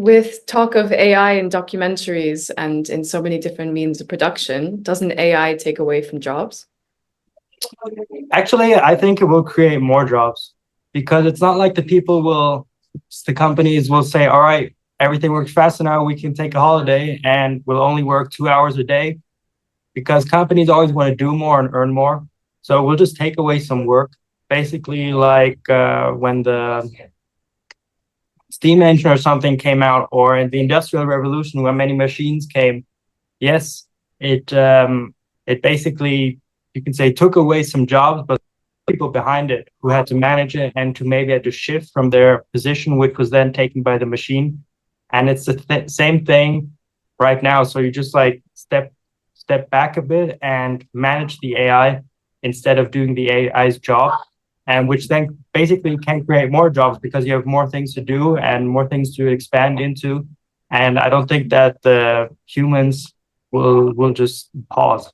With talk of AI in documentaries and in so many different means of production, doesn't AI take away from jobs? Actually, I think it will create more jobs because it's not like the companies will say, all right, everything works faster now, we can take a holiday and we'll only work 2 hours a day because companies always want to do more and earn more. So we'll just take away some work. Basically, like when the steam engine or something came out, or in the Industrial Revolution when many machines came, yes, it basically, you can say, took away some jobs, but people behind it who had to manage it and to maybe had to shift from their position, which was then taken by the machine. And it's the same thing right now. So you just like step back a bit and manage the AI instead of doing the AI's job, and which then basically can create more jobs because you have more things to do and more things to expand into. And I don't think that the humans will just pause.